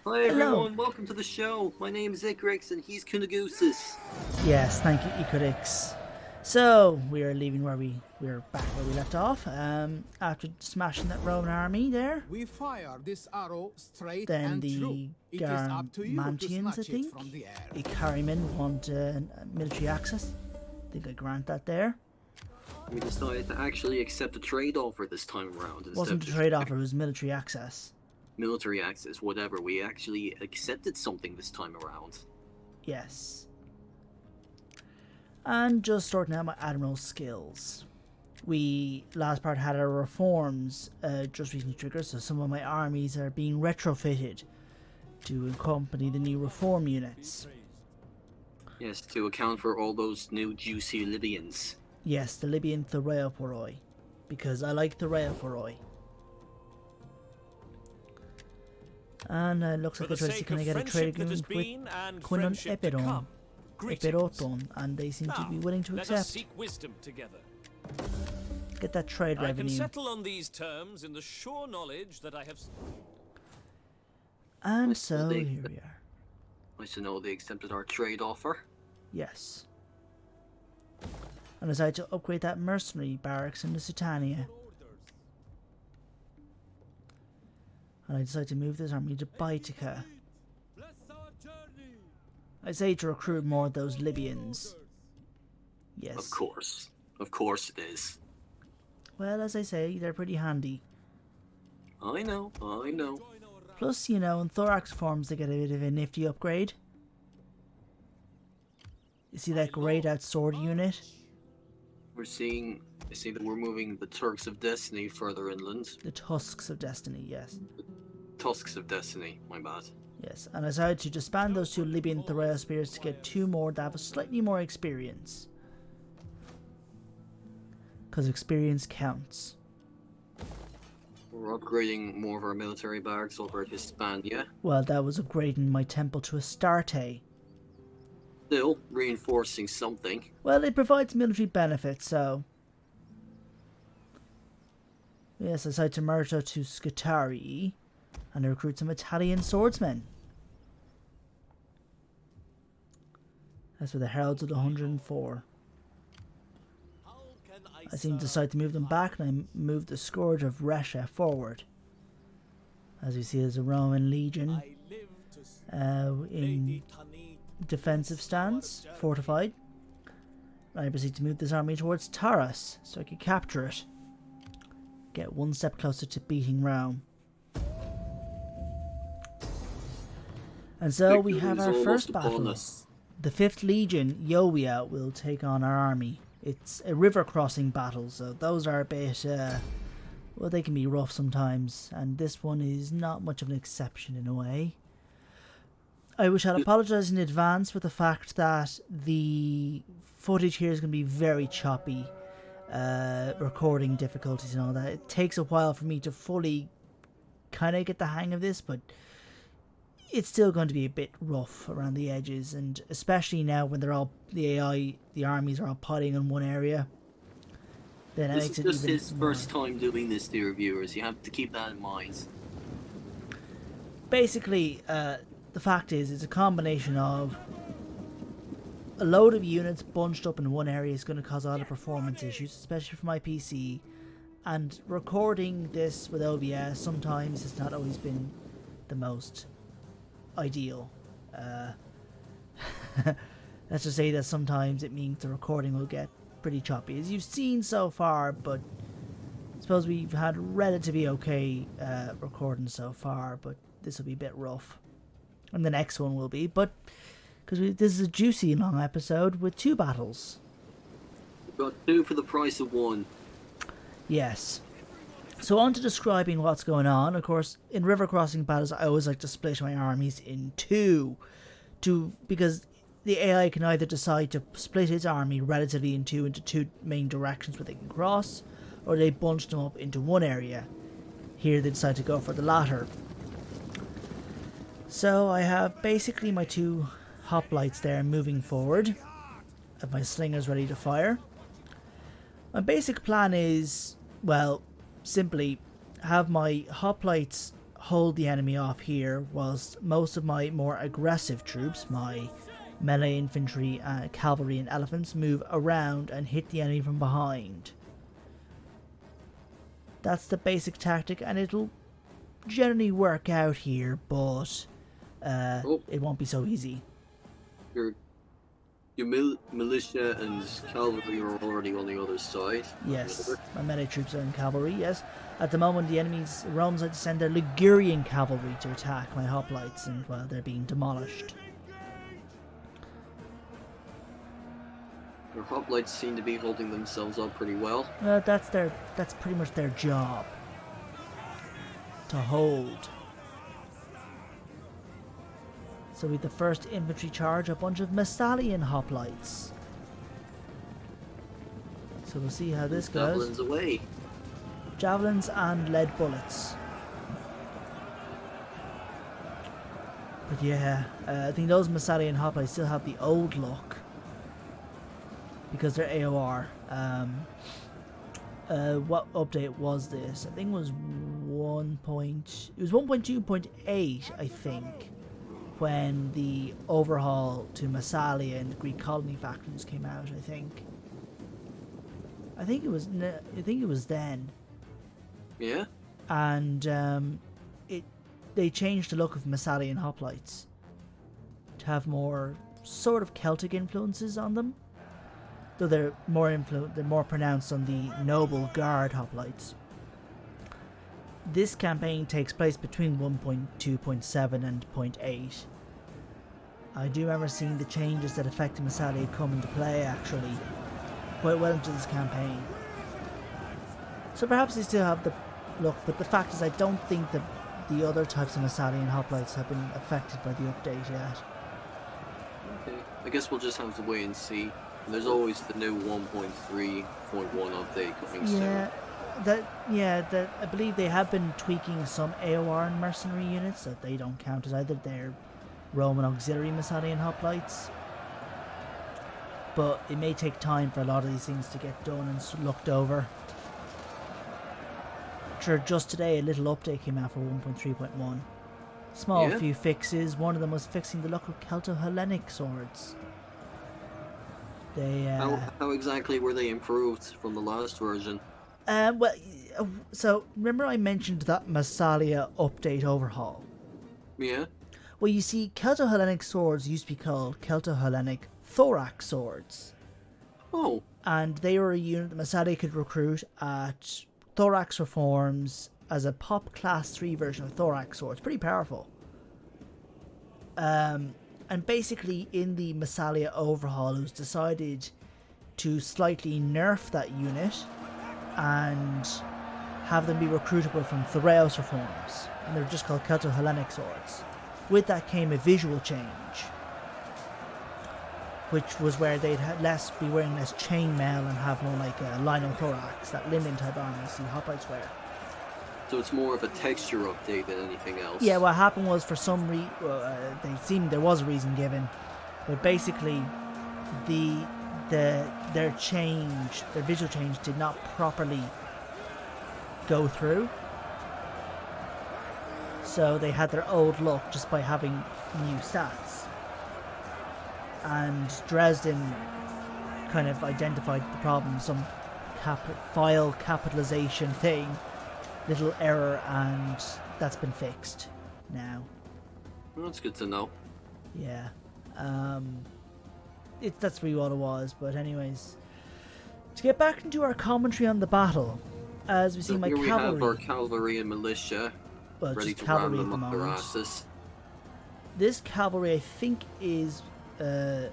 Hi Hello. everyone, welcome to the show. My name is Icarix and he's Kunagusis. Yes, thank you, Equidix. So we are leaving where we're back where we left off. After smashing that Roman army there, We fire this arrow straight then and true. the It is up to you to Garmantians, I snatch it think, from the air. the Carrymen want military access. I think I grant that there. We decided to actually accept a trade offer this time around It instead wasn't of a just trade offer; it was military access. military access, whatever. We actually accepted something this time around. Yes. And just sorting out my admiral skills. We last part had our reforms just recently triggered, so some of my armies are being retrofitted to accompany the new reform units. Yes, to account for all those new juicy Libyans. Yes, the Libyan Thoreoporoi, because I like Thoreoporoi. And it looks like they're trying to see can I get a trade agreement with Quinon Epiroton, and they seem to be willing to accept. Let us seek wisdom together. Get that trade I can revenue. settle on these terms in the sure knowledge that I have. And so here we are. Nice to know they accepted our trade offer. Yes. And I decided to upgrade that mercenary barracks in the Sutania. And I decided to move this army to Baetica. I say to recruit more of those Libyans. Yes. Of course it is. Well, as I say, they're pretty handy. I know. Plus, you know, in Thorax forms they get a bit of a nifty upgrade. You see that grayed out sword unit? I see that we're moving the Turks of Destiny further inland. The Tusks of Destiny, yes. Tusks of Destiny, my bad. Yes, and I decided to disband those two Libyan Thoreo spears to get two more that have a slightly more experience. Because experience counts. We're upgrading more of our military barracks over at Hispania. Well, that was upgrading my temple to Astarte. Still, reinforcing something. Well, it provides military benefits, so... Yes, I decided to merge out to Scutari and recruit some Italian swordsmen. That's for the Heralds of the 104. I seem to decide to move them back, and I moved the Scourge of Resha forward. As you see, there's a Roman legion in defensive stance, fortified. I proceed to move this army towards Taras, so I can capture it. Get one step closer to beating Rome. And so we have our first battle. The 5th Legion, Yovia, will take on our army. It's a river crossing battle, so those are a bit, well, they can be rough sometimes, and this one is not much of an exception in a way. I wish I'd apologise in advance for the fact that the footage here is going to be very choppy, recording difficulties and all that. It takes a while for me to fully kind of get the hang of this, but it's still going to be a bit rough around the edges, and especially now when they're all the armies are all piling in one area. Then it This makes is it just even his more. first time doing this, dear viewers. You have to keep that in mind. Basically, the fact is, it's a combination of a load of units bunched up in one area is going to cause a lot of performance issues, especially for my PC. And recording this with OBS sometimes has not always been the most ideal. Let's just say that sometimes it means the recording will get pretty choppy, as you've seen so far, but I suppose we've had relatively okay recording so far, but this will be a bit rough. And the next one will be, but because this is a juicy long episode with 2 battles. We've got 2 for the price of 1. Yes. So on to describing what's going on. Of course, in river crossing battles, I always like to split my armies in 2. Because the AI can either decide to split its army relatively into 2 main directions where they can cross, or they bunch them up into one area. Here they decide to go for the latter. So I have basically my 2 hoplites there moving forward. I have my slingers ready to fire. My basic plan is, well, simply have my hoplites hold the enemy off here, whilst most of my more aggressive troops, my melee infantry, cavalry and elephants, move around and hit the enemy from behind. That's the basic tactic, and it'll generally work out here, but it won't be so easy. Your militia and cavalry are already on the other side. Yes, my melee troops and cavalry, yes. At the moment, the Romans like to send their Ligurian cavalry to attack my hoplites, and, well, they're being demolished. Your hoplites seem to be holding themselves up pretty well. That's pretty much their job. To hold. So with the first infantry charge, a bunch of Massalian hoplites. So we'll see how this goes. Javelins away. Javelins and lead bullets. But yeah, I think those Massalian hoplites still have the old look, because they're AOR. What update was this? I think it was 1.2.8, I think, when the overhaul to Massalia and the Greek colony factions came out. I think it was then. Yeah. And they changed the look of Massalian hoplites to have more sort of Celtic influences on them. Though they're more pronounced on the noble guard hoplites. This campaign takes place between 1.2.7 and 0.8. I do remember seeing the changes that affected Massalia come into play, actually, quite well into this campaign. So perhaps they still have the look, but the fact is I don't think that the other types of Massalian hoplites have been affected by the update yet. Okay, I guess we'll just have to wait and see. There's always the new 1.3.1 update coming soon. I believe they have been tweaking some AOR and mercenary units that they don't count as either. They're Roman auxiliary Massalian hoplites. But it may take time for a lot of these things to get done and looked over. Sure, just today a little update came out for 1.3.1. Small few fixes. One of them was fixing the look of Celto-Hellenic swords. They how exactly were they improved from the last version? So remember I mentioned that Massalia update overhaul? Yeah. Well, you see, Celto-Hellenic swords used to be called Celto-Hellenic thorax swords. Oh. And they were a unit that Massalia could recruit at thorax reforms as a pop class 3 version of thorax swords. Pretty powerful. And basically, in the Massalia overhaul, it was decided to slightly nerf that unit and have them be recruitable from Thoreos reforms. And they're just called Celto-Hellenic swords. With that came a visual change, which was where they'd be wearing less chainmail and have more like a linothorax, that linden type armor you see hoplites wear. So it's more of a texture update than anything else. Yeah, what happened was for some there was a reason given, but basically their visual change did not properly go through. So they had their old look just by having new stats. And Dresden kind of identified the problem, some file capitalization thing, little error, and that's been fixed now. Well, that's good to know. Yeah. That's really what it was, but anyways. To get back into our commentary on the battle, as we see my cavalry. Here we have our cavalry and militia, well, ready just to ram cavalry them at the up their moment. asses. This cavalry, I think, is I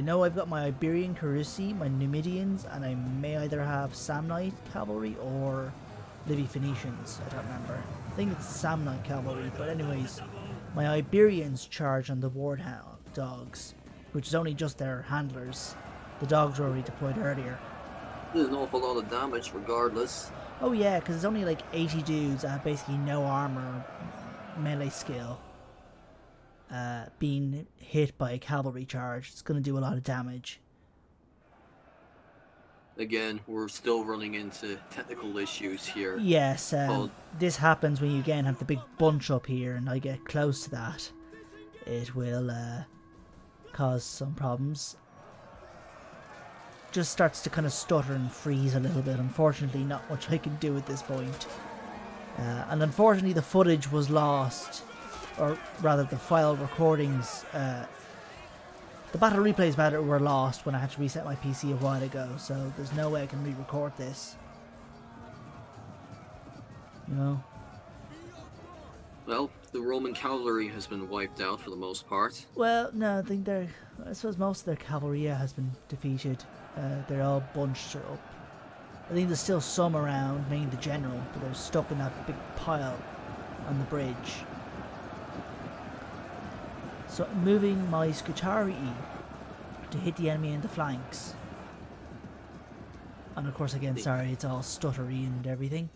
know I've got my Iberian Carusi, my Numidians, and I may either have Samnite cavalry or Livy Phoenicians. I don't remember. I think it's Samnite cavalry, but anyways, my Iberians charge on the Wardhound dogs, which is only just their handlers. The dogs were already deployed earlier. There's an awful lot of damage regardless. Oh yeah, because it's only like 80 dudes that have basically no armor, melee skill. Being hit by a cavalry charge, it's going to do a lot of damage. Again, we're still running into technical issues here. Yes, this happens when you again have the big bunch up here, and I get close to that. It will cause some problems. Just starts to kind of stutter and freeze a little bit. Unfortunately, not much I can do at this point. And unfortunately, the footage was lost, or rather, the file recordings. The battle replays were lost when I had to reset my PC a while ago, so there's no way I can re-record this. You know? Well, the Roman cavalry has been wiped out for the most part. Well, no, I suppose most of their cavalry has been defeated. They're all bunched up. I think there's still some around, mainly the general, but they're stuck in that big pile on the bridge. So moving my Scutari to hit the enemy in the flanks. And of course again, sorry, it's all stuttery and everything.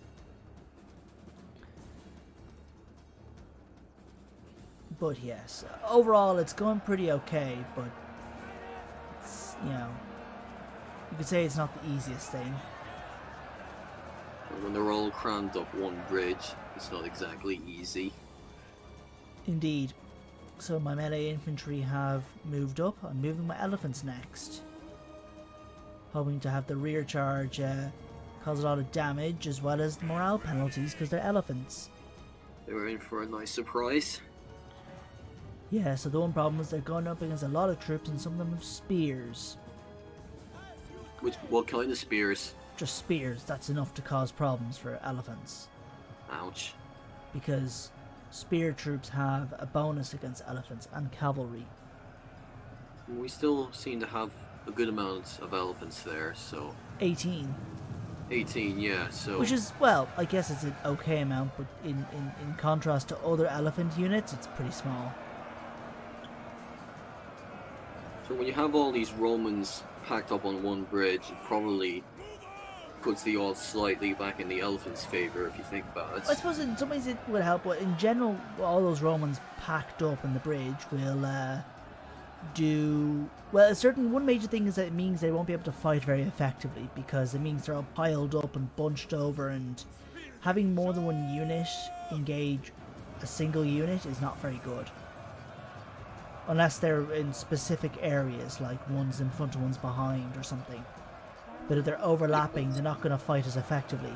But yes, overall it's going pretty okay, but it's, you know, you could say it's not the easiest thing. When they're all crammed up one bridge, it's not exactly easy. Indeed. So my melee infantry have moved up. I'm moving my elephants next. Hoping to have the rear charge cause a lot of damage as well as morale penalties because they're elephants. They were in for a nice surprise. Yeah, so the one problem is they're going up against a lot of troops and some of them have spears. What kind of spears? Just spears, that's enough to cause problems for elephants. Ouch. Because spear troops have a bonus against elephants and cavalry. We still seem to have a good amount of elephants there, so... 18. 18, yeah, so... Which is, well, I guess it's an okay amount, but in contrast to other elephant units, it's pretty small. So when you have all these Romans packed up on one bridge, it probably puts the odds slightly back in the elephant's favour, if you think about it. I suppose in some ways it would help, but in general, all those Romans packed up in the bridge will do... Well, one major thing is that it means they won't be able to fight very effectively, because it means they're all piled up and bunched over, and having more than one unit engage a single unit is not very good. Unless they're in specific areas, like one's in front of one's behind or something. But if they're overlapping, they're not going to fight as effectively.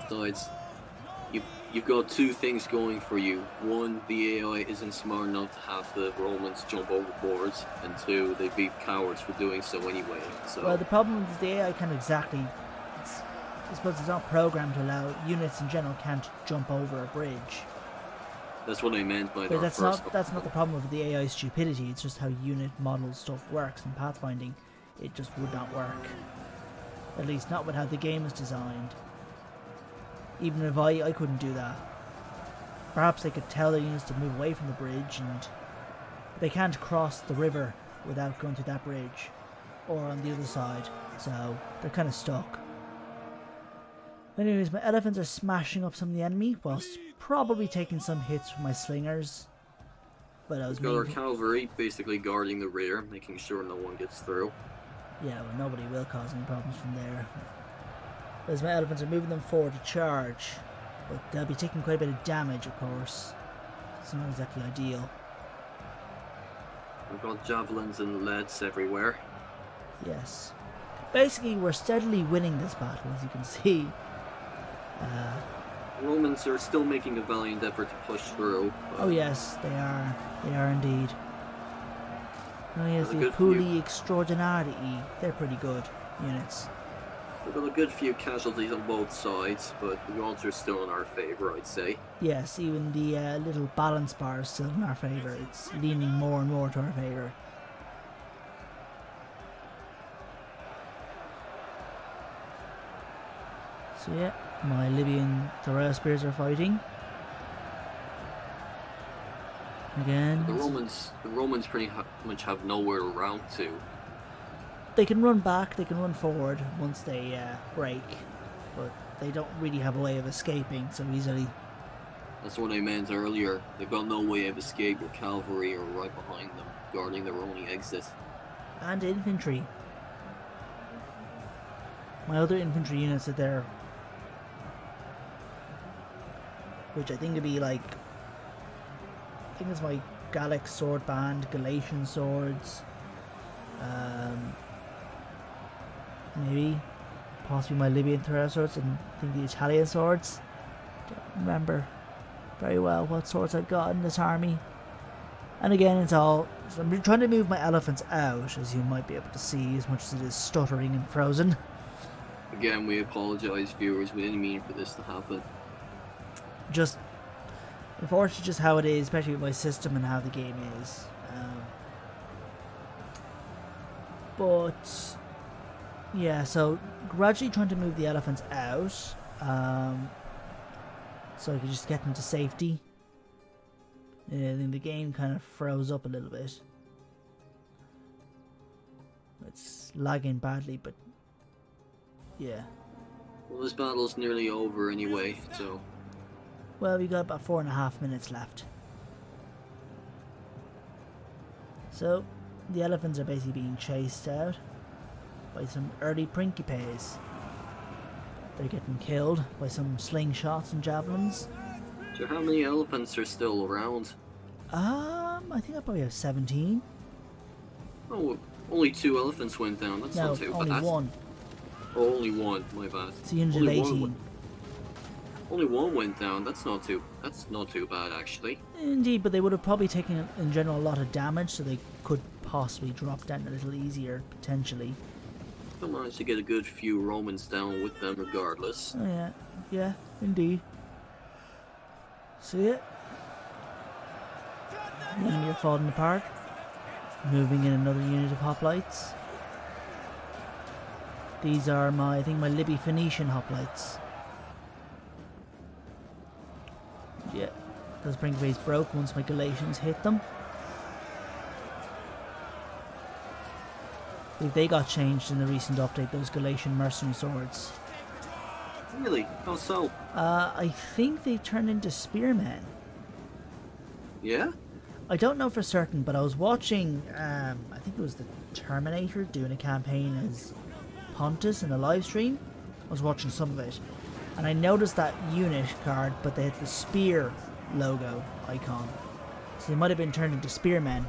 Besides, you've got two things going for you. One, the AI isn't smart enough to have the Romans jump overboards, and two, they'd be cowards for doing so anyway. So. Well, the problem is the AI can't exactly... I suppose it's not programmed to allow units in general can't jump over a bridge. That's what I meant by but that. That's not the problem with the AI stupidity. It's just how unit model stuff works in pathfinding. It just would not work. At least not with how the game is designed. Even if I couldn't do that. Perhaps they could tell the units to move away from the bridge, and they can't cross the river without going through that bridge or on the other side, so they're kind of stuck. Anyways, my elephants are smashing up some of the enemy whilst probably taking some hits from my slingers. But I was got our cavalry basically guarding the rear, making sure no one gets through. Yeah, well, nobody will cause any problems from there. As my elephants are moving them forward to charge, but they'll be taking quite a bit of damage, of course. It's not exactly ideal. We've got javelins and leads everywhere. Yes. Basically, we're steadily winning this battle, as you can see. Romans are still making a valiant effort to push through. Oh yes, they are. They are indeed. Oh yes, the Puli Extraordinari. They're pretty good units. We've got a good few casualties on both sides, but the odds are still in our favour, I'd say. Yes, even the little balance bar is still in our favour. It's leaning more and more to our favour. So yeah, my Libyan Thorel spears are fighting. Again. The Romans pretty much have nowhere to run to. They can run back, they can run forward once they break, but they don't really have a way of escaping so easily. That's what I meant earlier. They've got no way of escape with cavalry or right behind them, guarding their only exit. And infantry. my other infantry units are there, which I think would be like, I think it's my Gallic sword band, Galatian swords, maybe possibly my Libyan Thread swords, and I think the Italian swords. Don't remember very well what swords I've got in this army. And again, it's all, so I'm trying to move my elephants out, as you might be able to see, as much as it is stuttering and frozen. Again, we apologise, viewers. We didn't mean for this to happen. Just, unfortunately, just how it is, especially with my system and how the game is. But yeah, so gradually trying to move the elephants out, so I could just get them to safety. I think the game kind of froze up a little bit. It's lagging badly, but yeah. Well, this battle's nearly over anyway, so... Well, we got about 4.5 minutes left. So, the elephants are basically being chased out by some early principes. They're getting killed by some slingshots and javelins. So how many elephants are still around? I think I probably have 17. Oh, only 2 elephants went down. That's No, not too only bad. one. Oh, only one. My bad. It's a unit of Only 18. Only one went down. That's not too bad actually. Indeed, but they would have probably taken, in general, a lot of damage, so they could possibly drop down a little easier, potentially. I managed to get a good few Romans down with them regardless. Oh yeah, yeah, indeed. See it? And you're falling apart. Moving in another unit of hoplites. These are my, I think, my Libby Phoenician hoplites. Yeah, those Brinkaways broke once my Galatians hit them. I think they got changed in the recent update, those Galatian mercenary swords. Really? How so? I think they turned into spearmen. Yeah? I don't know for certain, but I was watching, I think it was the Terminator doing a campaign as Pontus in a live stream. I was watching some of it, and I noticed that unit card, but they had the spear logo icon. So they might have been turned into spearmen.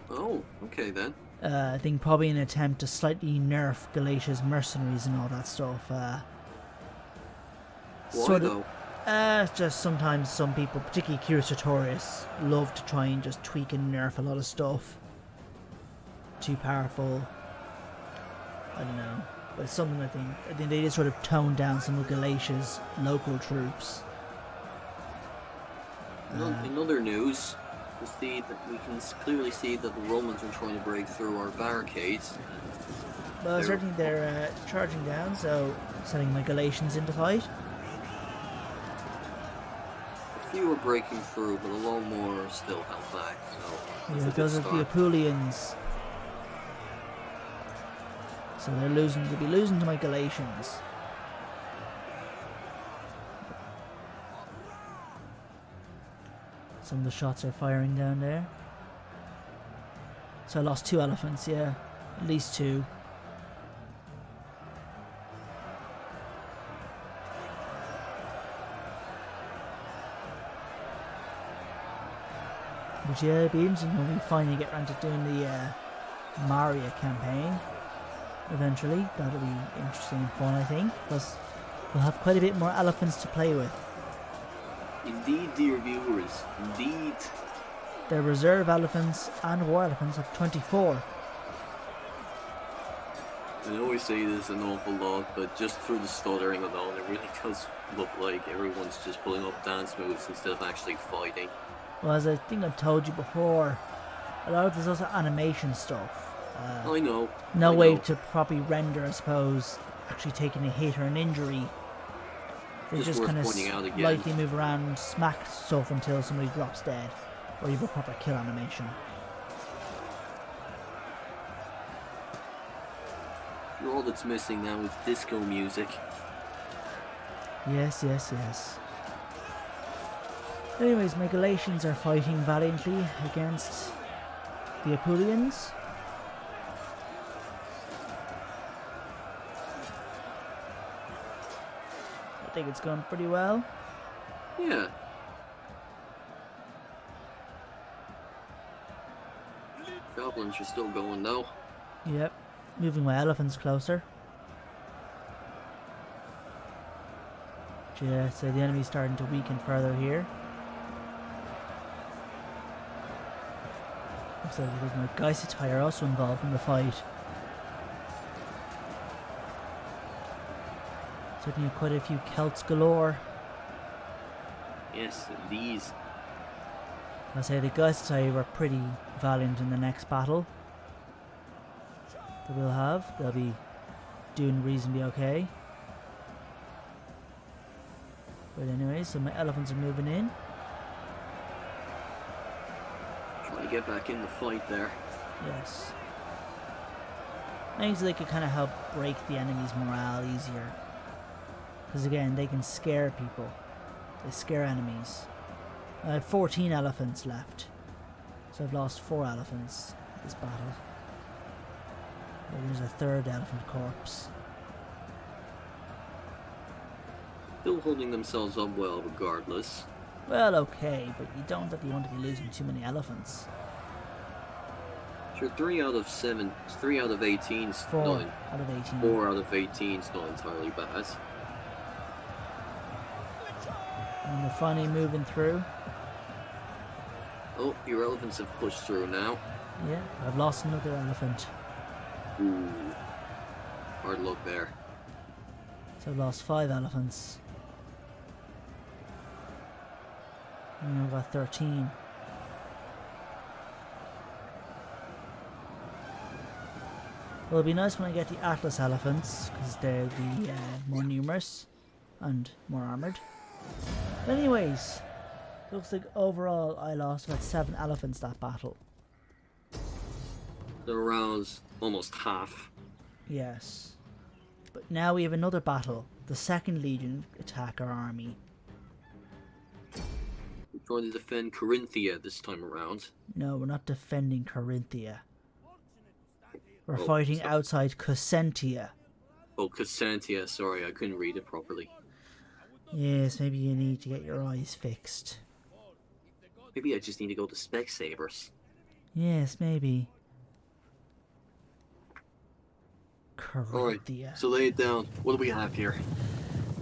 Oh, okay then. I think probably an attempt to slightly nerf Galatia's mercenaries and all that stuff. Why sort though? Just sometimes some people, particularly Curious Sartorius, love to try and just tweak and nerf a lot of stuff. Too powerful. I don't know. But it's something I think they just sort of toned down some of Galatia's local troops. In other news, we can clearly see that the Romans are trying to break through our barricades. Well, certainly they're charging down, so sending my Galatians into fight. A few are breaking through, but a lot more are still held back. So Yeah, those are the Apulians. So they'll be losing to my Galatians. Some of the shots are firing down there. So I lost 2 elephants, yeah. At least 2. But yeah, it'll be interesting when we finally get around to doing the Maria campaign. Eventually, that'll be interesting and fun, I think. Plus, we'll have quite a bit more elephants to play with. Indeed, dear viewers, indeed. Their reserve elephants and war elephants have 24. I know we say this an awful lot, but just through the stuttering alone, it really does look like everyone's just pulling up dance moves instead of actually fighting. Well, as I think I told you before, a lot of this also animation stuff. I know. No I way know. to properly render, I suppose, actually taking a hit or an injury. They Just just worth kind of pointing out again. lightly move around and smack stuff until somebody drops dead. Or you have a proper kill animation. All that's missing now is disco music. Yes, yes, yes. Anyways, my Galatians are fighting valiantly against the Apulians. think it's going pretty well. Yeah. Goblins are still going though. Yep. Moving my elephants closer. Yeah, so the enemy's starting to weaken further here. Looks like there's my Geistai are also involved in the fight. Certainly quite a few Celts galore. Yes, these. I'll say the Geistai were pretty valiant in the next battle that we'll have. They'll be doing reasonably okay. But anyway, so my elephants are moving in. Trying to get back in the fight there. Yes. Maybe so they could kind of help break the enemy's morale easier. Because again, they can scare people. They scare enemies. I had 14 elephants left. So I've lost 4 elephants this battle. There's a third elephant corpse. Still holding themselves up well regardless. Well, okay, but you don't really want to be losing too many elephants. Sure, 3 out of 7, 3 out of 18's 4 not, out of 18. 4 out of 18's not entirely bad. And they're finally moving through. Oh, your elephants have pushed through now. Yeah, I've lost another elephant. Ooh. Hard luck there. So I've lost 5 elephants. And I've got 13. Well, it'll be nice when I get the Atlas elephants, because they're the more numerous and more armoured. But anyways, looks like overall I lost about 7 elephants that battle. They're around almost half. Yes. But now we have another battle. The Second Legion attack our army. We're trying to defend Corinthia this time around. No, we're not defending Corinthia. We're Oh, fighting sorry. outside Cosentia. Oh, Cassantia, sorry, I couldn't read it properly. Yes, maybe you need to get your eyes fixed. Maybe I just need to go to Specsavers. Yes, maybe. Alright, Corinthia. so lay it down. What do we have here?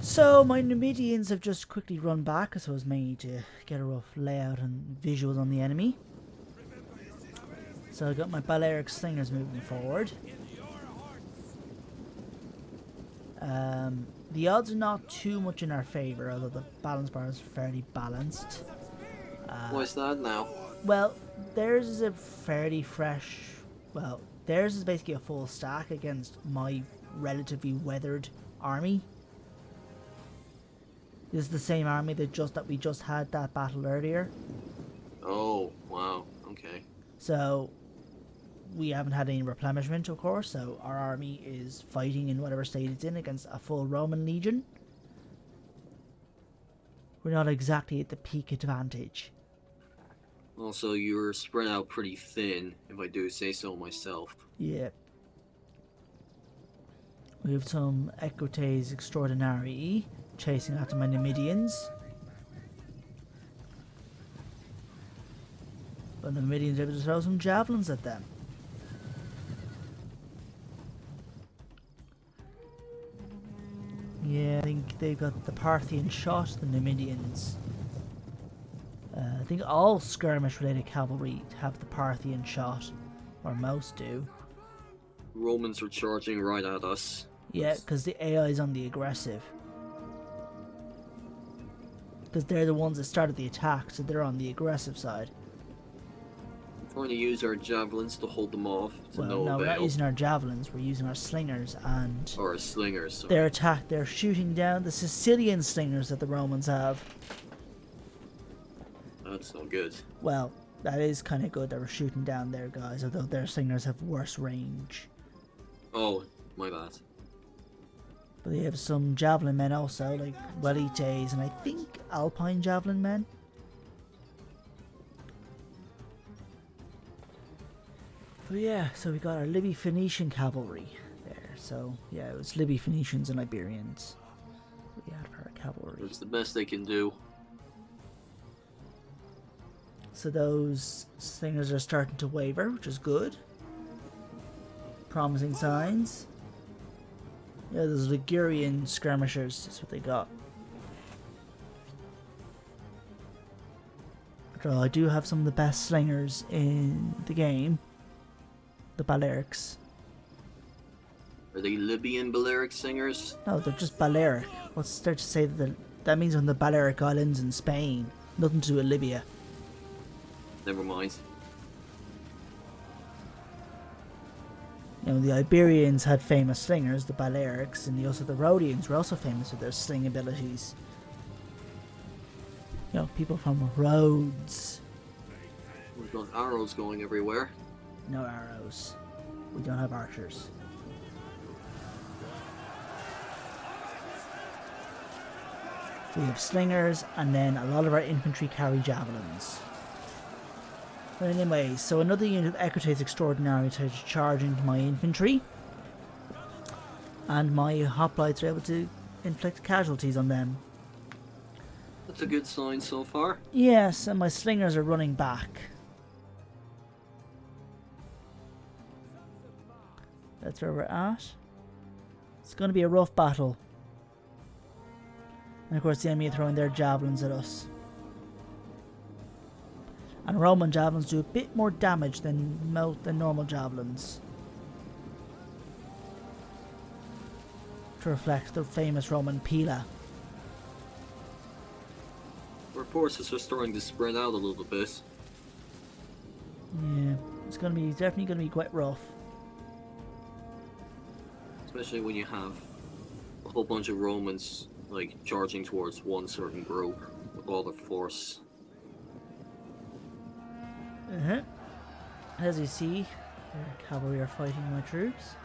So my Numidians have just quickly run back, I suppose, mainly to get a rough layout and visuals on the enemy. So I got my Balearic Slingers moving forward. The odds are not too much in our favour, although the balance bar is fairly balanced. Why's that now? Well, theirs is a fairly fresh... Well, theirs is basically a full stack against my relatively weathered army. This is the same army that we just had that battle earlier. Oh, wow, okay. So, we haven't had any replenishment, of course, so our army is fighting in whatever state it's in against a full Roman legion. We're not exactly at the peak advantage. Also, you're spread out pretty thin, if I do say so myself. Yeah. We have some Equites Extraordinari chasing after my Numidians. But the Numidians are able to throw some javelins at them. Yeah, I think they've got the Parthian shot, the Numidians. I think all skirmish-related cavalry have the Parthian shot, or most do. Romans are charging right at us. Yeah, because the AI is on the aggressive. Because they're the ones that started the attack, so they're on the aggressive side. We're trying to use our javelins to hold them off to Well, no no, we're not avail. using our javelins, we're using our slingers, and Or our slingers, sorry. they're shooting down the Sicilian slingers that the Romans have. That's no good. Well, that is kind of good that we're shooting down their guys, although their slingers have worse range. Oh, my bad. But they have some javelin men also, like Welites and I think Alpine javelin men. But yeah, so we got our Libby Phoenician cavalry there. So yeah, it was Libby Phoenicians and Iberians we had for our cavalry. It's the best they can do. So those slingers are starting to waver, which is good. Promising signs. Yeah, those Ligurian skirmishers, that's what they got. So I do have some of the best slingers in the game. The Balearics. Are they Libyan Balearic singers? No, they're just Balearic. What's there to say that means on the Balearic Islands in Spain? Nothing to do with Libya. Never mind. You know, the Iberians had famous slingers, the Balearics, and the Rhodians were also famous for their sling abilities. You know, people from Rhodes. We've got arrows going everywhere. No arrows. We don't have archers. We have slingers, and then a lot of our infantry carry javelins. But anyway, so another unit of Equites Extraordinary tried to charge into my infantry. And my hoplites are able to inflict casualties on them. That's a good sign so far. Yes, and my slingers are running back. That's where we're at. It's going to be a rough battle. And of course the enemy are throwing their javelins at us. And Roman javelins do a bit more damage than normal javelins. To reflect the famous Roman pila. Our forces are starting to spread out a little bit. Yeah, it's definitely going to be quite rough. Especially when you have a whole bunch of Romans like charging towards one certain group with all their force. As you see, the cavalry are fighting my troops.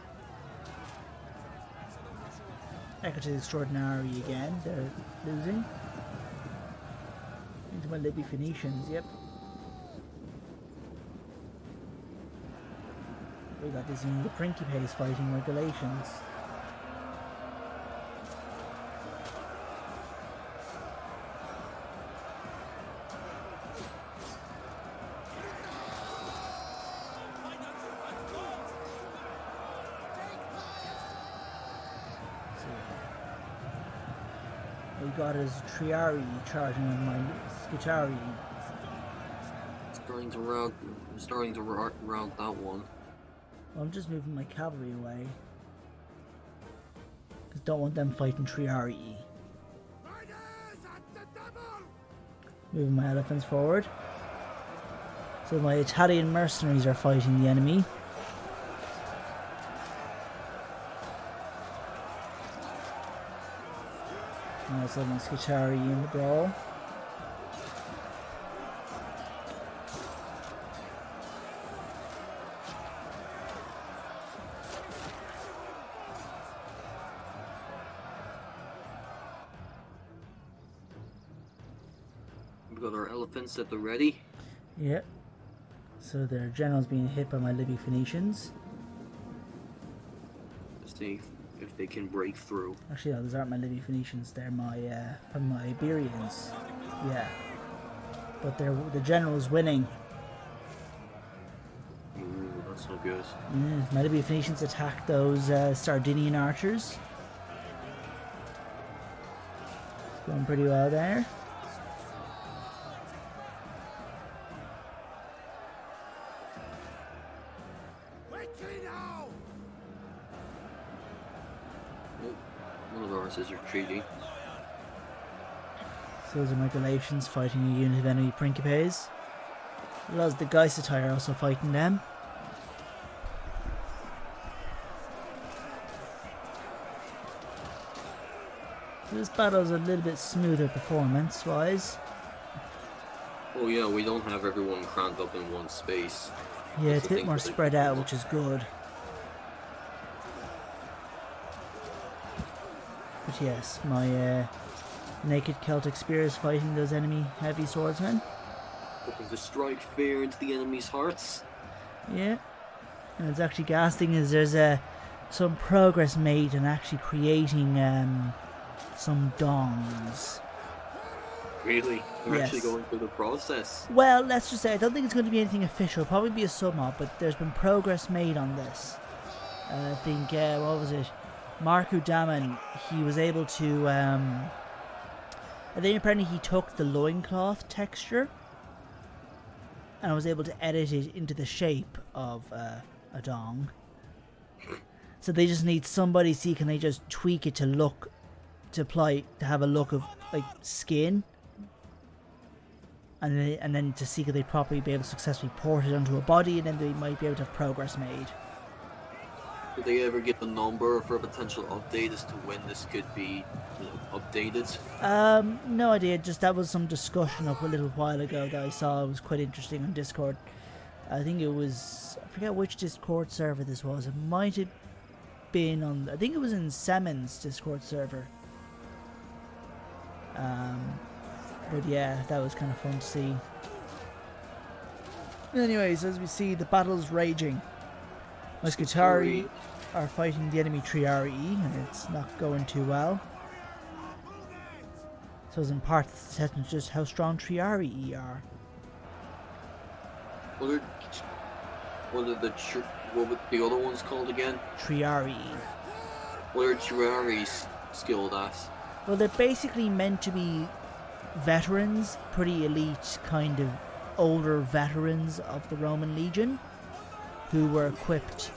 Equites Extraordinary again, they're losing. Into my Libby Phoenicians, yep. We got this in the Principes fighting my Galatians. We got his Triari charging on my Scutari. Starting to rout that one. Well, I'm just moving my cavalry away. Because don't want them fighting Triari. Moving my elephants forward. So my Italian mercenaries are fighting the enemy. And also my Scutari in the brawl. We've got our elephants at the ready. Yep. So their general's being hit by my Libby Phoenicians. Let's see if they can break through. Actually, no, those aren't my Libby Phoenicians. They're my Iberians. Yeah. But the general's winning. Ooh, that's no good. Yeah, my Libby Phoenicians attacked those Sardinian archers. Going pretty well there. One of ours is retreating. So those are my Galatians fighting a unit of enemy Principes. As well as the Geissatai are also fighting them. So this battle's a little bit smoother performance-wise. Oh yeah, we don't have everyone crammed up in one space. Yeah, That's it's a the bit thing more with the- spread out, which is good. But yes, my naked Celtic spears fighting those enemy heavy swordsmen. Hoping to strike fear into the enemy's hearts. Yeah, and it's actually gas thing is there's some progress made in actually creating some dongs. Really? We're Yes. actually going through the process. Well, let's just say I don't think it's going to be anything official. Probably be a submod, but there's been progress made on this. I think what was it? Marku Daman, he was able to. I think apparently he took the loincloth texture and was able to edit it into the shape of a dong. So they just need somebody. See, can they just tweak it to look, to have a look of like skin? And then to see could they properly be able to successfully port it onto a body, and then they might be able to have progress made. Did they ever give a number for a potential update as to when this could be, updated? No idea. Just that was some discussion up a little while ago that I saw. It was quite interesting on Discord. I think it was, I forget which Discord server this was. It might have been on, I think it was in Semen's Discord server. But yeah, that was kind of fun to see. Anyways, as we see, the battle's raging. Muscatari are fighting the enemy Triari, and it's not going too well. So it's in part the testament to just how strong Triari are. What are the other ones called again? Triari. What are Triari's skilled at? Well, they're basically meant to be veterans, pretty elite, kind of older veterans of the Roman Legion, who were equipped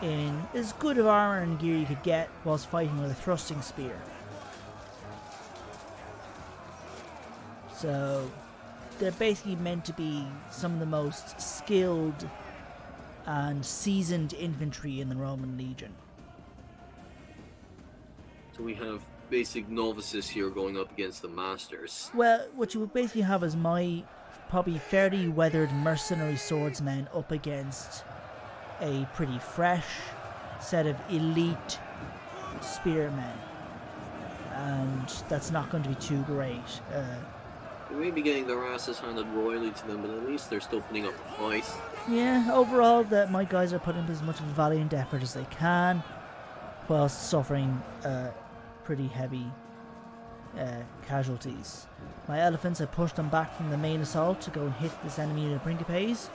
in as good of armour and gear you could get whilst fighting with a thrusting spear. So they're basically meant to be some of the most skilled and seasoned infantry in the Roman Legion. So we have basic novices here going up against the masters. Well, what you would basically have is my probably fairly weathered mercenary swordsmen up against a pretty fresh set of elite spearmen, and that's not going to be too great. They may be getting their asses handed royally to them, but at least they're still putting up a fight. Yeah, overall, that my guys are putting up as much of a valiant effort as they can, whilst suffering pretty heavy casualties. My elephants have pushed them back from the main assault to go and hit this enemy unit of Principes.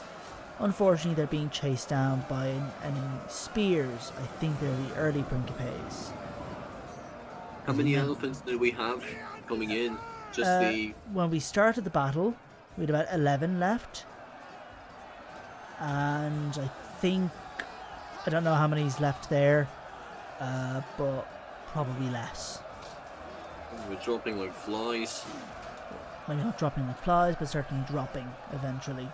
Unfortunately, they're being chased down by enemy spears. I think they're the early Principes. How many elephants did we have coming in? When we started the battle, we had about 11 left. And I don't know how many's left there, but probably less. We're dropping like flies. Well, not dropping like flies, but certainly dropping eventually.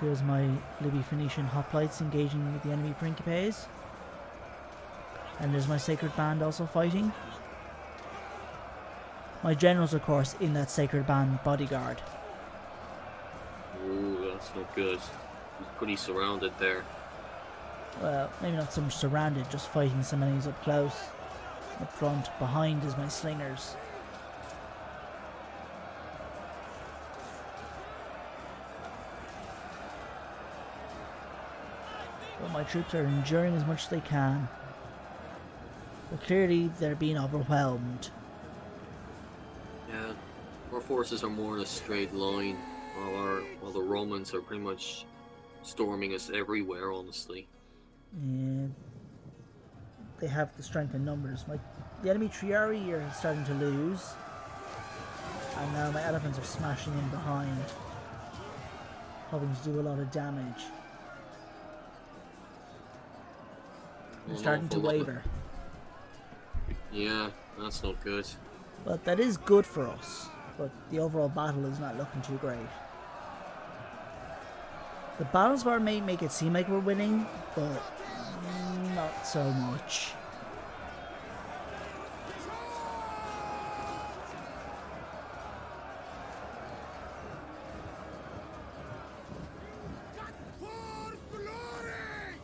Here's my Libby Phoenician hoplites engaging with the enemy Principes. And there's my Sacred Band also fighting. My generals, of course, in that Sacred Band bodyguard. Ooh, that's not good. He's pretty surrounded there. Well, maybe not so much surrounded, just fighting some enemies up close. Up front, behind is my slingers. But my troops are enduring as much as they can. But clearly they're being overwhelmed. Yeah, our forces are more in a straight line, while the Romans are pretty much storming us everywhere, honestly. Yeah, they have the strength in numbers. The enemy Triari are starting to lose, and now my elephants are smashing in behind, hoping to do a lot of damage. They're starting to waver. Yeah, that's not good. But that is good for us, but the overall battle is not looking too great. The battles bar may make it seem like we're winning, but not so much.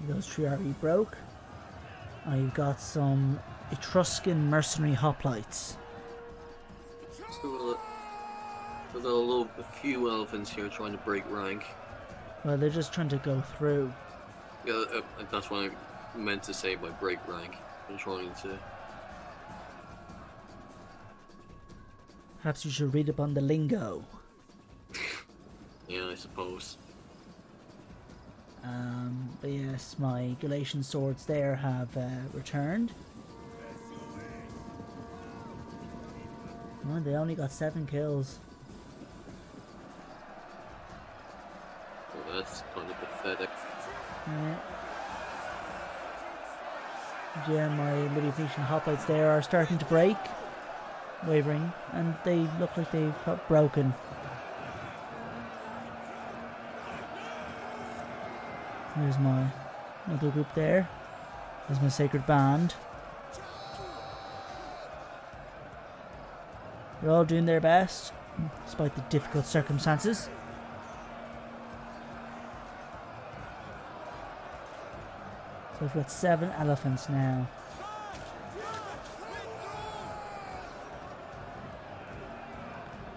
Those Triari broke. I've got some Etruscan mercenary hoplites. There's a few elephants here trying to break rank. Well, they're just trying to go through. Yeah, that's what I meant to say by break rank. I'm trying to... Perhaps you should read up on the lingo. Yeah, I suppose. But yes, my Galatian swords there have returned. Oh, they only got 7 kills. Oh, that's kind of pathetic. Yeah, my Lydia Phoenician hoplites there are starting to break, wavering, and they look like they've got broken. There's my another group there. There's my sacred band. They're all doing their best, despite the difficult circumstances. So we've got 7 elephants now.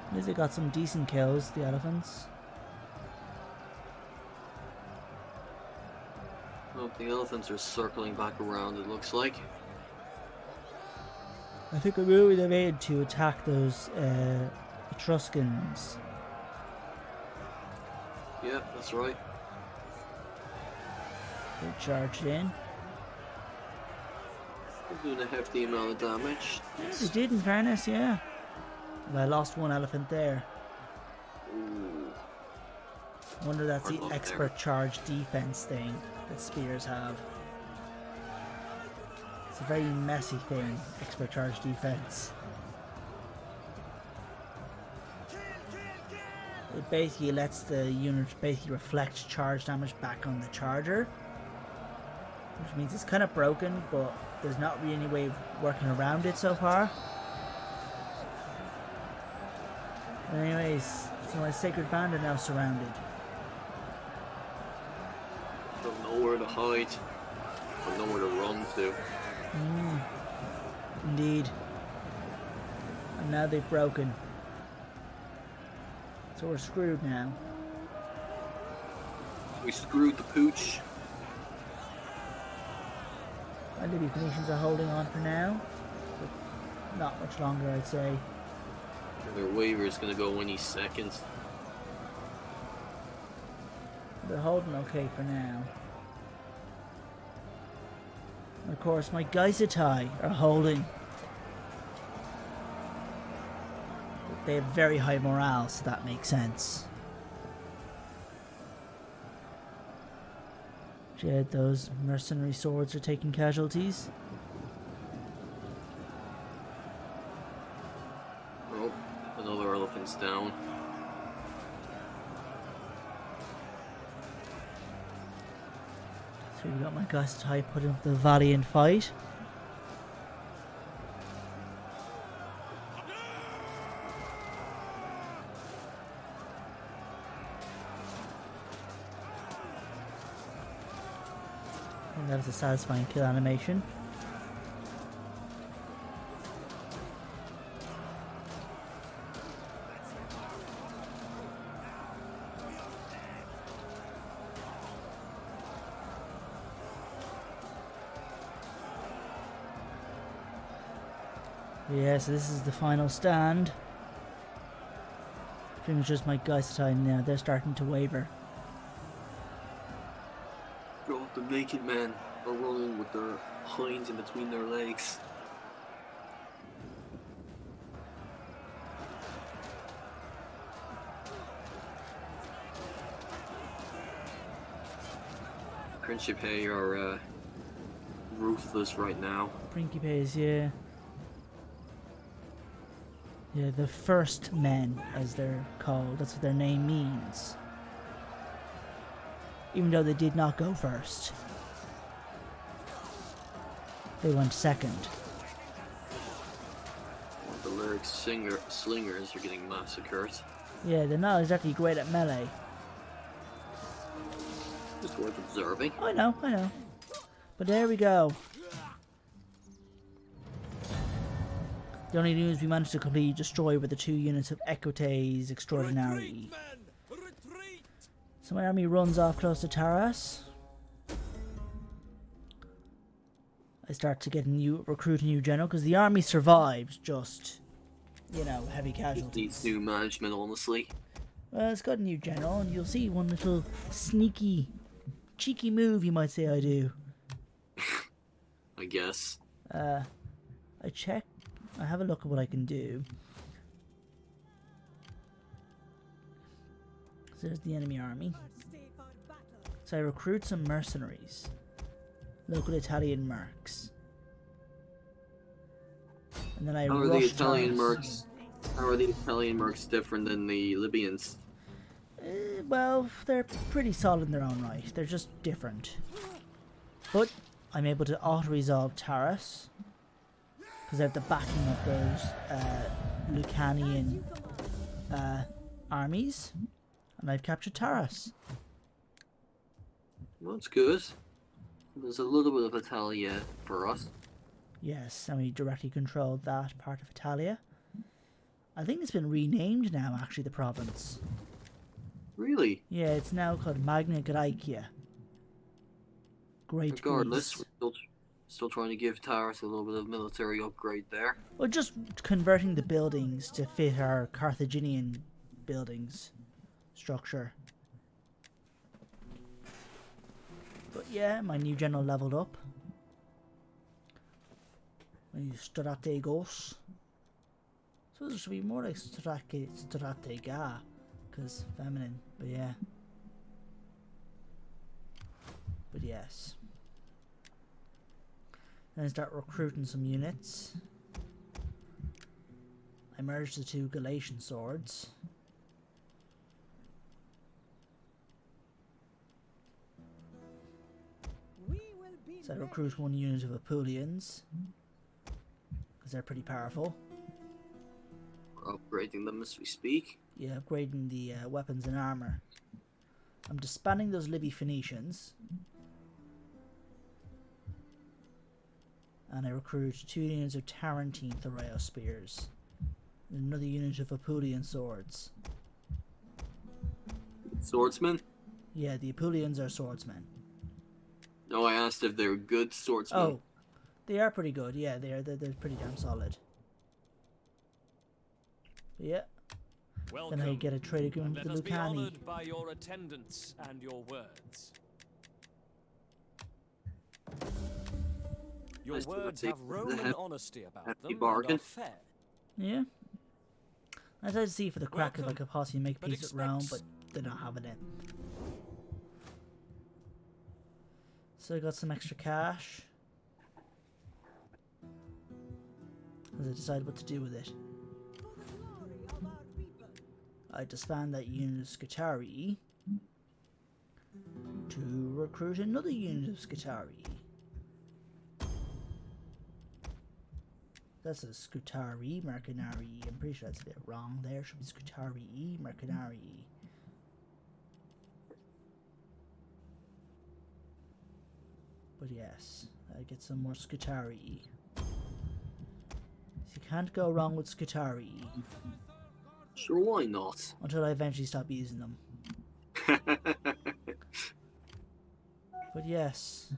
At least they got some decent kills, the elephants. Oh, the elephants are circling back around, it looks like. I think a move they made to attack those Etruscans. Yeah, that's right. They charged in. They're doing a hefty amount of damage. They did, in fairness, yeah. Well, I lost 1 elephant there. Ooh. I wonder that's Hard the luck expert there. charge defense thing that spears have. It's a very messy thing, expert charge defense. It basically lets the unit basically reflect charge damage back on the charger, which means it's kind of broken, but there's not really any way of working around it so far. But anyways, so my sacred band are now surrounded. Don't know where to hide. Don't know where to run to. Indeed. And now they've broken. So we're screwed now. We screwed the pooch. My Libby Phoenicians are holding on for now. But not much longer, I'd say. Their waiver is going to go any second. They're holding okay for now. And of course, my Geisetai are holding. But they have very high morale, so that makes sense. Yeah, those mercenary swords are taking casualties. Oh, another elephant's down. So we got my Geisetai putting up the valiant fight. And that was a satisfying kill animation. Yeah, so this is the final stand. Pretty much just my Geisetai now, they're starting to waver. Bro, the naked men are running with their hinds in between their legs. Principe are ruthless right now. Principes, yeah. Yeah, the first men, as they're called. That's what their name means. Even though they did not go first. They went second. The lyric slingers are getting massacred. Yeah, they're not exactly great at melee. Just worth observing. I know. But there we go. The only news we managed to completely destroy were the 2 units of Equites Extraordinary. Retreat, men! Retreat! So my army runs off close to Taras. I start to recruit a new general because the army survived just, you know, heavy It casualties. needs new management, honestly. Well, it's got a new general, and you'll see one little sneaky, cheeky move, you might say I do. I guess. I have a look at what I can do. So there's the enemy army. So I recruit some mercenaries. Local Italian mercs. And then I How are the rush Italian Taras. mercs? How are the Italian mercs different than the Libyans? Well, they're pretty solid in their own right. They're just different. But I'm able to auto-resolve Taras. Because I have the backing of those Lucanian armies. And I've captured Taras. Well, that's good. There's a little bit of Italia for us. Yes, and we directly controlled that part of Italia. I think it's been renamed now, actually, the province. Really? Yeah, it's now called Magna Graecia. Great Regardless, Greece. we're still trying to give Taras a little bit of military upgrade there. Well, just converting the buildings to fit our Carthaginian buildings structure. But yeah, my new general leveled up. My new strategos. So it should be more like stratega, because feminine, but yeah. But yes. Then I start recruiting some units. I merge the 2 Galatian swords. So I recruit 1 unit of Apulians. Because they're pretty powerful. We're upgrading them as we speak. Yeah, upgrading the weapons and armor. I'm disbanding those Libby Phoenicians. And I recruit 2 units of Tarentine Thoreo spears. And another unit of Apulian swords. Swordsmen? Yeah, the Apulians are swordsmen. No, I asked if they're good swordsmen. Oh, they are pretty good. Yeah, they're pretty damn solid. But yeah. Welcome, Then I get a trade agreement and with let the us be Lucani. honored by your attendance and your words. Your Nice to words see have the Roman hap- honesty about happy them and bargain. are fair. Yeah. I tried to see for the crack if I Welcome, could possibly make but peace with Rome, but expect- they don't have it in. So I got some extra cash. As I decide what to do with it. I disband that unit of Scutari to recruit another unit of Scutari. That's a Scutari Mercenari. I'm pretty sure that's a bit wrong there. Should be Scutari Mercenari. But yes, I get some more Scutari. You can't go wrong with Scutari. Sure, why not? Until I eventually stop using them. But yes.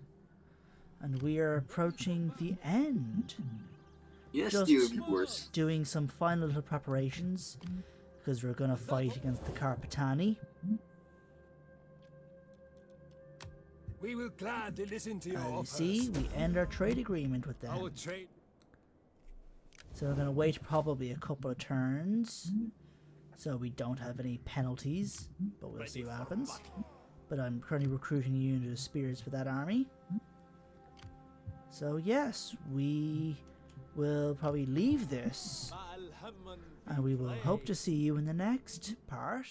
And we are approaching the end. Yes, Just dear viewers. doing some final little preparations. Because we're going to fight against the Carpatani. We will gladly listen to your You offers. see, we end our trade agreement with them. Our trade. So we're going to wait probably a couple of turns. So we don't have any penalties. But we'll see what happens. But I'm currently recruiting a unit of spears for that army. So yes, we will probably leave this. And we will hope to see you in the next part